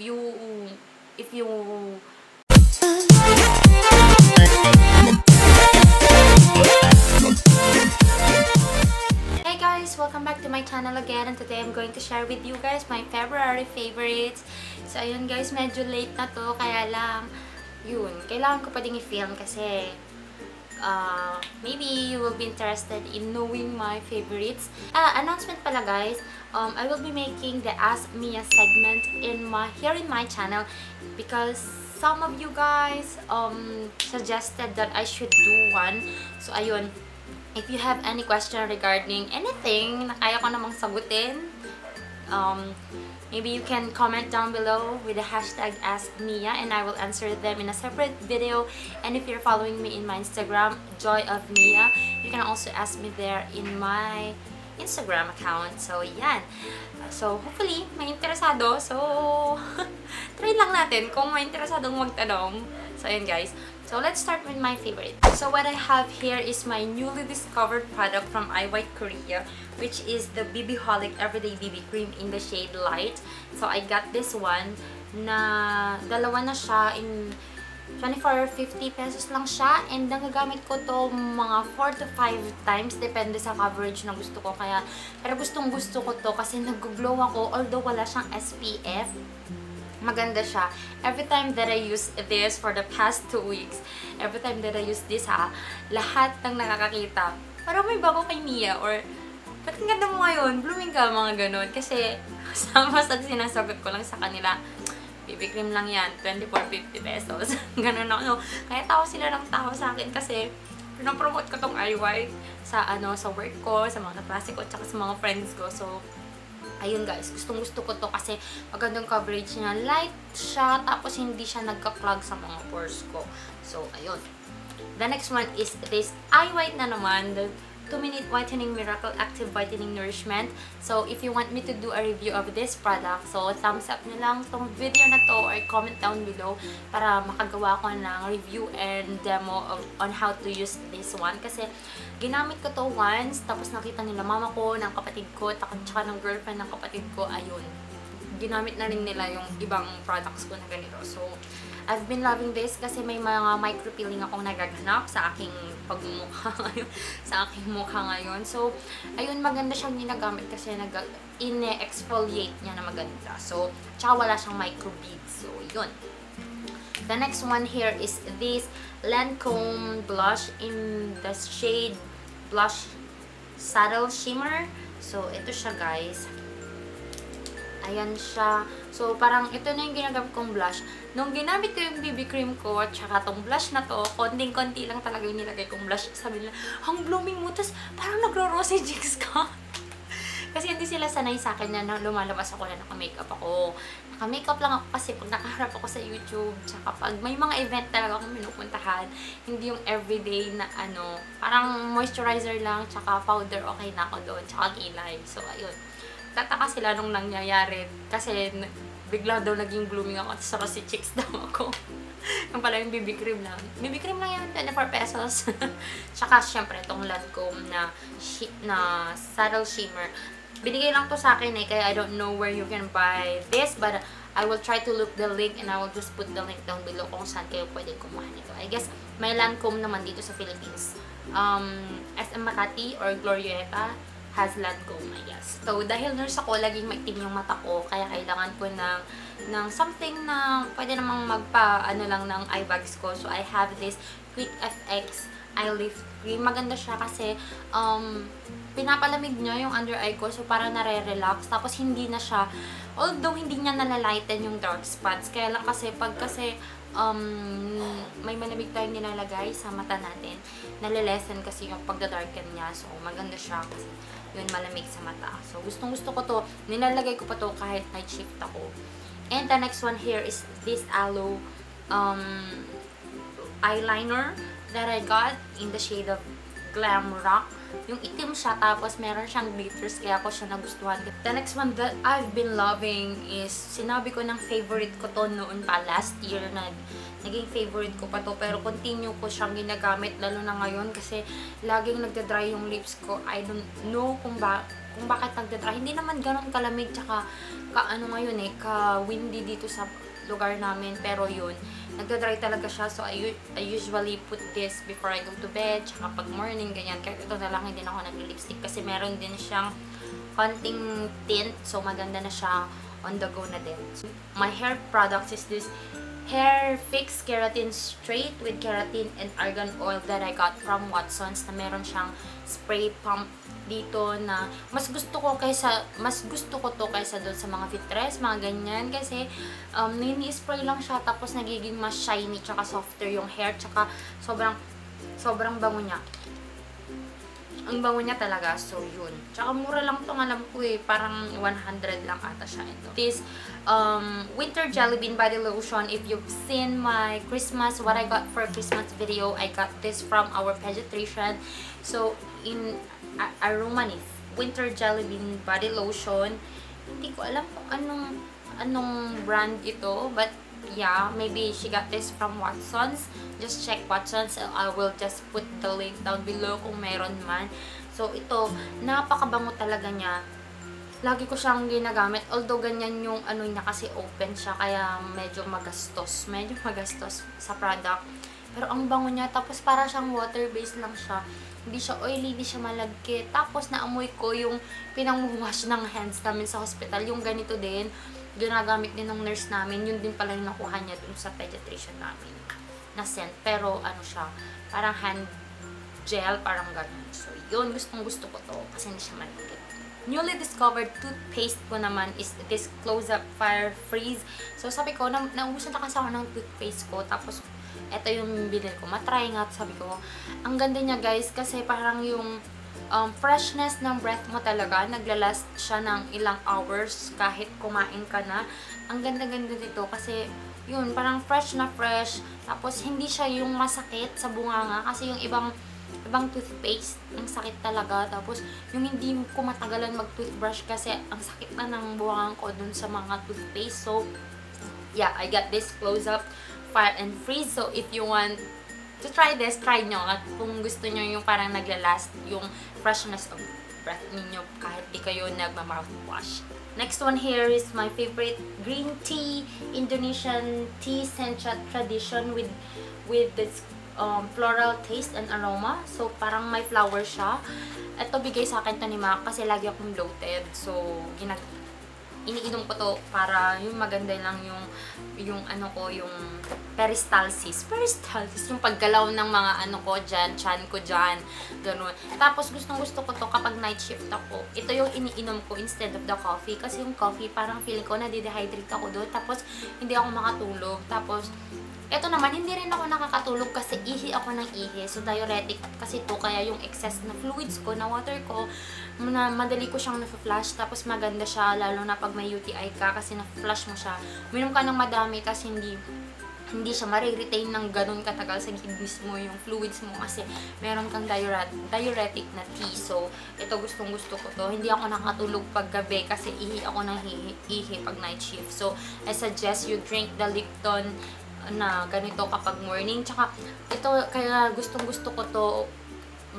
you Hey guys, welcome back to my channel again, and today I'm going to share with you guys my February favorites. So ayun guys, medyo late na to, kaya lang yun, kailangan ko pa ding i-film kasi maybe you will be interested in knowing my favorites. Announcement pala guys, I will be making the Ask Mia segment here in my channel because some of you guys suggested that I should do one. So ayun, if you have any question regarding anything na kaya ko namang sagutin, maybe you can comment down below with the hashtag AskMia and I will answer them in a separate video. And if you're following me in my Instagram, JoyOfMia, you can also ask me there in my Instagram account. So, yan. So, hopefully, may interesado. So, try lang natin kung may interesadong magtanong. So, yan guys. So, let's start with my favorite. So, what I have here is my newly discovered product from Allue Korea, which is the BB Holic Everyday BB Cream in the shade Light. So, I got this one na dalawa na siya in 24-50 pesos lang siya, and nagagamit ko to mga 4 to 5 times depende sa coverage na gusto ko. Pero gustong gusto ko to kasi nag-glow ako although wala siyang SPF. Maganda siya. Every time that I use this for the past 2 weeks, every time that I use this lahat ng nakakakita, parang may bago kay Mia, or ba't ang ganda mo ngayon? Blooming ka, mga ganun. Kasi sama sa sinasagot ko lang sa kanila, BB cream lang yan, 24-50 pesos. Ganun ako. Kaya tawa sila ng tawa sa akin kasi pinapromote ko tong Allue sa work ko, sa mga kaklase ko, tsaka sa mga friends ko. So, ayun guys, gustong-gusto ko to kasi magandang coverage niya. Light siya, tapos hindi siya nagka-clog sa mga pores ko. So, ayun. The next one is this Allue na naman, the 2-minute whitening miracle active whitening nourishment. So, if you want me to do a review of this product, so thumbs up nyo lang tong video na to or comment down below para makagawa ko ng review and demo on how to use this one. Kasi ginamit ko to once, tapos nakita nila mama ko, ng kapatid ko, tsaka ng girlfriend ng kapatid ko, ayun. Ginamit na rin nila yung ibang products ko na ganito. So, I've been loving this kasi may mga micro-peeling akong nagaganap sa aking pagmumukha ngayon. So, ayun, maganda siyang ginagamit kasi ine-exfoliate niya na maganda. So, tsaka wala siyang micro-beads. So, yun. The next one here is this Lancome blush in the shade Blush Subtle Shimmer. So, ito siya guys. Ayan siya. So, parang ito na yung ginagamit kong blush. Nung ginamit ko yung BB cream ko, at saka tong blush na to, konting-konti lang talaga yung nilagay kong blush. Sabi nila, ang blooming mo, tapos parang nagro-rosy cheeks ka. Kasi hindi sila sanay sa akin na lumalabas ako na naka-makeup ako. Naka-makeup lang ako kasi pag nakaharap ako sa YouTube, tsaka pag may mga event talaga akong pinupuntahan, hindi yung everyday na parang moisturizer lang, tsaka powder, okay na ako doon, tsaka kilay. So, ayun. Tataka sila nung nangyayari kasi bigla daw naging blooming ako at rosy cheeks daw ako. Yung pala yung BB cream lang. BB cream lang yan, 24 pesos. Tsaka syempre itong Lancome na subtle shimmer. Binigay lang to sa akin kaya I don't know where you can buy this, but I will try to look the link and I will just put the link down below kung saan kayo pwede kumuha nito. I guess may Lancome naman dito sa Philippines. SM Makati or Glorieta has Lancome, I guess. So, dahil nurse ako, laging maitim yung mata ko, kaya kailangan ko ng something na pwede namang lang ng eye bags ko. So, I have this Quick FX Eye Lift Cream. Maganda siya kasi pinapalamig niya yung under eye ko, so para nare-relax. Tapos, hindi na siya, although hindi niya nalalighten yung dark spots, kaya lang kasi may malamig tayong nilalagay sa mata natin, nalilesen kasi yung pagda-darken niya. So, maganda siya kasi yun, malamig sa mata. So, gustong-gusto ko to. Nilalagay ko pa to kahit night shift ako. And the next one here is this Allue Eye Liner that I got in the shade of Glam Rock. Yung itim siya, tapos meron siyang glitters, kaya ako siya nagustuhan. The next one that I've been loving is, sinabi ko ng favorite ko to noon pa, last year, naging favorite ko pa to, pero continue ko siyang ginagamit, lalo na ngayon, kasi laging nagda-dry yung lips ko. I don't know kung kung bakit nagdadry. Hindi naman ganun kalamig, tsaka ka-ano ngayon ka-windy dito sa lugar namin. Pero yun, nagdadry talaga siya. So, I usually put this before I go to bed, tsaka pag morning, ganyan. Kahit ito na lang, hindi na ako nag-lipstick kasi meron din siyang konting tint. So, maganda na siya on the go na din. So, my hair products is this Hair Fix Keratin Straight with Keratin and Argan Oil that I got from Watsons, na meron siyang spray pump dito na mas gusto ko to kaysa doon sa mga fitress, mga ganyan, kasi nini-spray lang siya tapos nagiging mas shiny tsaka softer yung hair, tsaka sobrang bango niya. Ang bango niya talaga. So, yun. Tsaka mura lang itong alam ko parang 100 lang ata siya ito. This Winter Jelly Bean Body Lotion. If you've seen my Christmas, what I got for Christmas video, I got this from our pediatrician. So, in Aromanis Winter Jelly Bean Body Lotion. Hindi ko alam kung anong brand ito, but yeah, maybe she got this from Watsons. Just check Watsons. I will just put the link down below kung meron man. So, ito, napakabango talaga niya. Lagi ko siyang ginagamit. Although, ganyan yung ano niya kasi open siya. Kaya medyo magastos. Medyo magastos sa product. Pero ang bango niya. Tapos, para siyang water-based lang siya. Hindi siya oily, hindi siya malagkit. Tapos, naamoy ko yung pinang-wash ng hands namin sa hospital. Yung ganito din. Ginagamit din ng nurse namin. Yun din pala yung nakuha niya dun sa pediatrician namin na scent. Pero ano siya, parang hand gel, parang ganun. So, yun, gustong-gusto ko to kasi hindi siya malagkit. Newly discovered toothpaste ko naman is this Close-Up Fire Freeze. So, sabi ko, naubusan na kasi ako ng toothpaste ko. Tapos, eto yung binili ko. Matry nga, sabi ko. Ang ganda niya, guys, kasi parang yung freshness ng breath mo talaga, naglalast siya ng ilang hours kahit kumain ka na. Ang ganda-ganda dito kasi yun, parang fresh na fresh. Tapos hindi siya yung masakit sa bunganga kasi yung ibang toothpaste, ang sakit talaga. Tapos yung hindi ko matagalan mag-toothbrush kasi ang sakit na ng buwangan ko dun sa mga toothpaste. So yeah, I got this Close-Up Fire and Freeze. So if you want to try this, try nyo. At kung gusto nyo yung parang naglalast yung freshness of breath ninyo kahit di kayo nagma-mouthwash. Next one here is my favorite green tea, Indonesian tea sencha tradition with this floral taste and aroma. So, parang may flower siya. Ito bigay sa akin to ni Mac kasi lagi akong bloated. So, iniinom ko to para yung maganda lang yung ano ko, yung peristalsis, yung paggalaw ng mga ano ko dyan, chan ko dyan, ganun. Tapos gustong-gusto ko to kapag night shift ako. Ito yung iniinom ko instead of the coffee kasi yung coffee parang feeling ko na-dehydrate ako doon, tapos hindi ako makatulog. Tapos ito naman, hindi rin ako nakakatulog kasi ihi ako ng ihi. So, diuretic kasi to. Kaya yung excess na fluids ko, na water ko, madali ko siyang na-flush. Tapos, maganda siya, lalo na pag may UTI ka kasi na-flush mo siya. Uminom ka ng madami kasi hindi siya ma-retain ng ganun katagal sa kidneys mo, yung fluids mo kasi meron kang diuretic na tea. So, ito gustong-gusto ko to. Hindi ako nakatulog pag gabi kasi ihi ako ng ihi pag night shift. So, I suggest you drink the Lipton na ganito kapag morning. Tsaka ito, kaya gustong-gusto ko to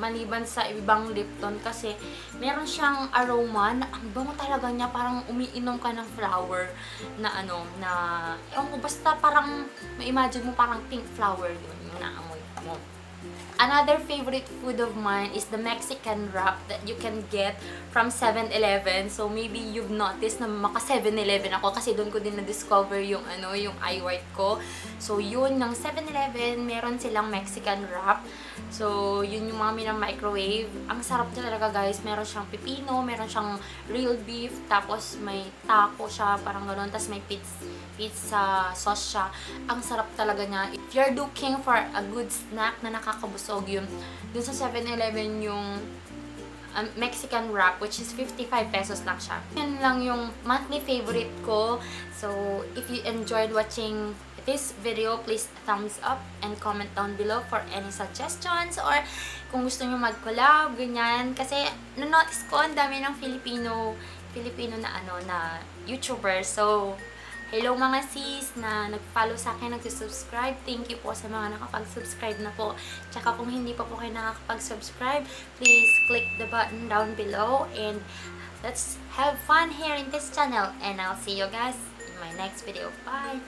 maliban sa ibang Lipton kasi meron siyang aroma na ang bango talaga niya, parang umiinom ka ng flower na ano, na ewan ko, basta parang ma-imagine mo parang pink flower yun yung naamoy mo. Another favorite food of mine is the Mexican wrap that you can get from 7-Eleven. So maybe you've noticed na maka 7-Eleven ako kasi doon ko din na-discover yung ano, yung eye white ko. So yun, ng 7-Eleven, meron silang Mexican wrap. So yun yung mga microwave. Ang sarap niya talaga, guys. Meron siyang pipino, meron siyang real beef, tapos may taco siya, parang gano'n, tapos may pizza sauce siya. Ang sarap talaga niya. If you're looking for a good snack na nakakabusog, yun dun sa 7-Eleven yung Mexican wrap, which is 55 pesos lang siya. Yan lang yung monthly favorite ko. So, if you enjoyed watching this video, please thumbs up and comment down below for any suggestions or kung gusto nyo mag-collab, ganyan. Kasi, na-notice ko, ang dami ng Filipino na ano, na YouTuber. So, hello mga sis na nag-follow sa akin, nag-subscribe. Thank you po sa mga nakapag-subscribe na po. Tsaka kung hindi pa po kayo nakakapag-subscribe, please click the button down below and let's have fun here in this channel, and I'll see you guys in my next video. Bye!